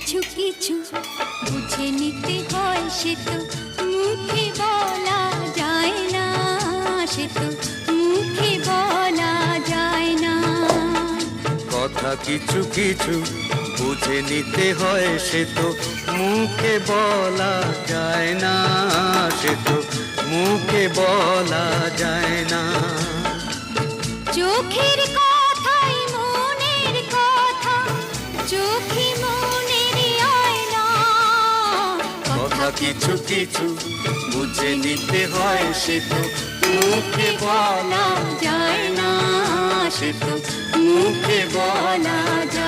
কিছু কিছু বুঝে নিতে হয়, সে তো মুখে বলা যায় না, সে তো মুখে বলা যায় না। কথা কিছু কিছু বুঝে নিতে হয়, সে তো মুখে বলা যায় না, সে তো মুখে বলা যায় না। চোখের কথাই মনের কথা, চোখে মনের আয়না। কথা কিছু কিছু বুঝে নিতে হয়, সে তো মুখে বলা যায় না, সে তো মুখে বলা যায়